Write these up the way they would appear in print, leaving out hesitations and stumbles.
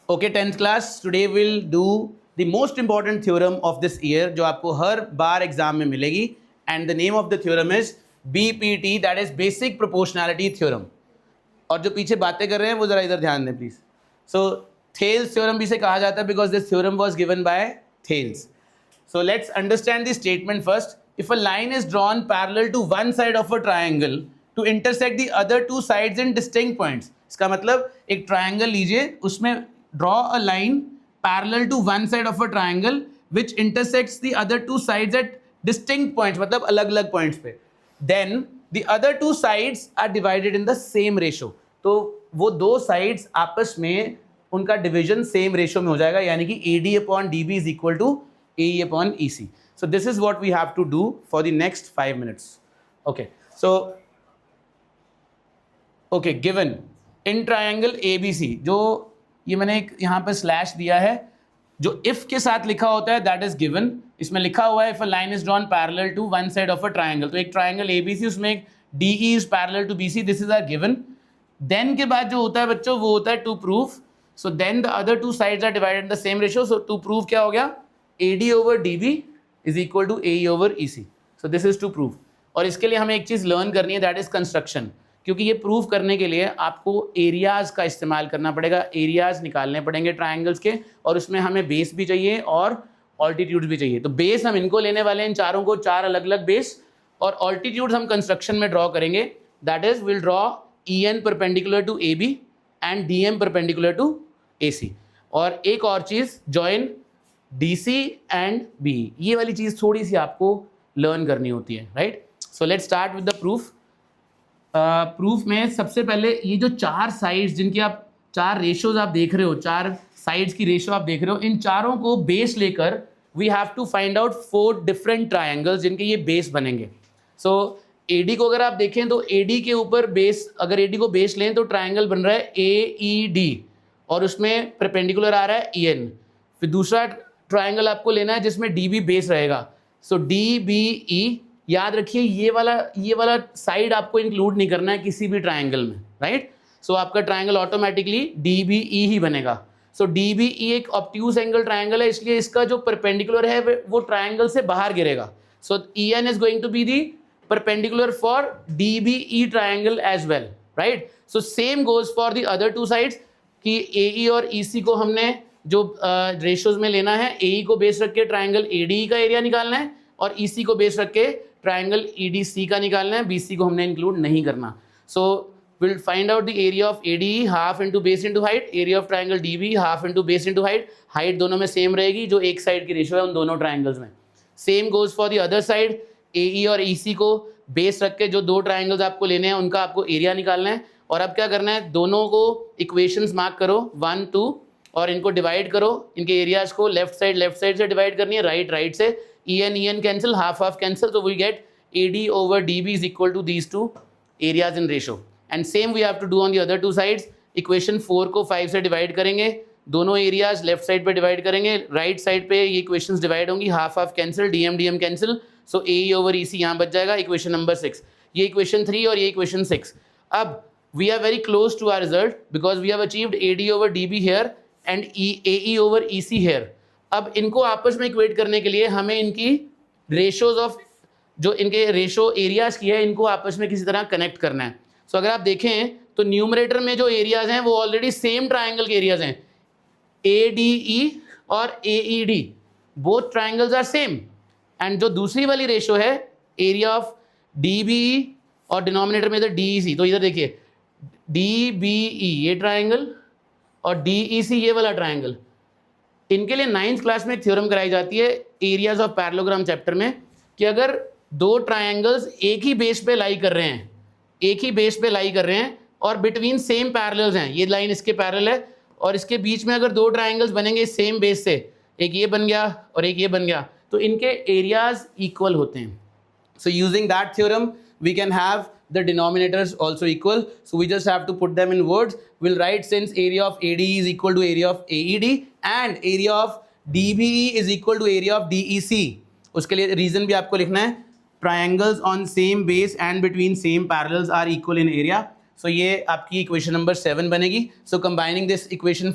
Okay 10th class, today will do the most important theorem of this year जो आपको हर बार exam में मिलेगी, and the name of the theorem is BPT, that is basic proportionality theorem. और जो पीछे बातें कर रहे हैं वो जरा इधर ध्यान दें प्लीज। सो थेल्स थ्योरम भी से कहा जाता है because this theorem was given by Thales. So let's understand the statement first. If a line is drawn parallel to one side of a triangle to intersect the other two sides in distinct points. इसका मतलब एक triangle लीजिए, उसमें draw a line parallel to one side of a triangle which intersects the other two sides at distinct points, मतलब अलग-अलग points पे. Then the other two sides are divided in the same ratio. तो वो दो sides आपस में उनका division same ratio में हो जाएगा, यानी कि AD upon DB is equal to AE upon EC. So this is what we have to do for the next 5 minutes. Okay. So, okay, given in triangle ABC, जो ये मैंने एक यहाँ पर स्लैश दिया है, जो if के साथ लिखा होता है that is given. इसमें लिखा हुआ है if a line is drawn parallel to one side of a triangle. तो एक triangle ABC, उसमें एक DE is parallel to BC. This is our given. Then के बाद जो होता है बच्चों वो होता है to prove. So then the other two sides are divided in the same ratio. So to prove क्या हो गया? AD over DB is equal to AE over EC. So this is to prove. और इसके लिए हमें एक चीज़ learn करनी है, that is construction. क्योंकि ये प्रूव करने के लिए आपको एरियाज का इस्तेमाल करना पड़ेगा, एरियाज निकालने पड़ेंगे ट्राइंगल्स के, और उसमें हमें बेस भी चाहिए और ऑल्टीट्यूड भी चाहिए। तो बेस हम इनको लेने वाले हैं, इन चारों को, चार अलग अलग बेस, और ऑल्टीट्यूड हम कंस्ट्रक्शन में ड्रॉ करेंगे। That is will draw EN perpendicular to AB and DM perpendicular to AC। और एक और चीज़, जॉइन DC एंड BE, ये वाली चीज़ थोड़ी सी आपको लर्न करनी होती है, right. So let's start with the proof. Proof में सबसे पहले ये जो चार साइड्स जिनकी आप चार रेशियोज आप देख रहे हो, चार साइड्स की रेशियो आप देख रहे हो, इन चारों को बेस लेकर we have to find out 4 different triangles जिनके ये बेस बनेंगे। सो AD को अगर आप देखें तो AD के ऊपर बेस, अगर AD को बेस लें तो ट्राइंगल बन रहा है AED और उसमें परपेंडिकुलर आ रहा है EN। फिर दूसरा ट्राइंगल आपको लेना है जिसमें DB बेस रहेगा, सो DBE। याद रखिए ये वाला साइड आपको इंक्लूड नहीं करना है किसी भी ट्राइंगल में, राइट। सो आपका ट्राइंगल ऑटोमेटिकली DBE ही बनेगा। सो DBE एक ऑब्ट्यूज एंगल ट्राइंगल है, इसलिए इसका जो परपेंडिकुलर है वो ट्राइंगल से बाहर गिरेगा। So EN is going to be the perpendicular for DBE triangle as well, right. So same goes for the other two sides कि AE और EC को हमने जो रेशियोज में लेना है, AE को बेस रख के ट्राइंगल ADE का एरिया निकालना है और EC को बेस रख के ट्राइंगल EDC का निकालना है, BC को हमने इंक्लूड नहीं करना। So will find out the area of ADE half into base into height, area of triangle DB half into base into height. Height दोनों में सेम रहेगी, जो एक साइड की रेशियो है उन दोनों ट्राइंगल्स में। Same goes for the other side, AE और EC को बेस रख के जो दो ट्राइंगल्स आपको लेने हैं उनका आपको एरिया निकालना है। और अब क्या करना है, दोनों को इक्वेशंस मार्क करो 1, 2 और इनको डिवाइड करो, इनके एरियाज को लेफ्ट साइड से डिवाइड करनी है, राइट से। EN कैंसिल, हाफ कैंसिल, तो we get AD over DB is equal to these two areas in ratio. And same we have to do on the other two sides. Equation 4 को 5 से divide करेंगे, दोनों areas left side पे divide करेंगे, right side पे ये equations divide होंगी, half cancel, DM cancel, सो AE over EC यहाँ बच जाएगा। इक्वेशन नंबर 6, ये इक्वेशन 3 और ये इक्वेशन 6। अब we are very close to our result because we have achieved AD over DB here and AE over EC here. अब इनको आपस में इक्वेट करने के लिए हमें इनकी रेशियोज ऑफ, जो इनके रेशियो एरियाज की है, इनको आपस में किसी तरह कनेक्ट करना है। सो अगर आप देखें तो न्यूमरेटर में जो एरियाज हैं वो ऑलरेडी सेम ट्राइंगल के एरियाज हैं, ADE और AED, both triangles are same. And जो दूसरी वाली रेशियो है एरिया ऑफ DBE और डिनोमिनेटर में इधर DEC, तो इधर देखिए DBE ये ट्राइंगल और DEC ये वाला ट्राइंगल। इनके लिए 9th क्लास में एक थ्योरम कराई जाती है एरियाज ऑफ पैरेललोग्राम चैप्टर में, कि अगर दो ट्राइंगल्स एक ही बेस पे लाई कर रहे हैं और बिटवीन सेम पैरेलल्स हैं, ये लाइन इसके पैरेलल है और इसके बीच में अगर दो ट्राइंगल्स बनेंगे सेम बेस से, एक ये बन गया और एक ये बन गया, तो इनके एरियाज इक्वल होते हैं। So using that theorem we can have the denominators also equal, so we just have to put them in words. We'll write since area of ADE is equal to area of AED and area of DBE is equal to area of DEC, उसके लिए reason भी आपको लिखना है, triangles on same base and between same parallels are equal in area, सो ये आपकी equation number 7 बनेगी. सो combining this equation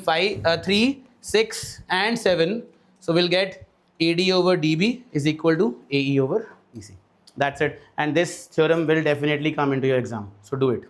3, 6 and 7, so we'll get AD over DB is equal to AE over EC. That's it. And this theorem will definitely come into your exam. So do it.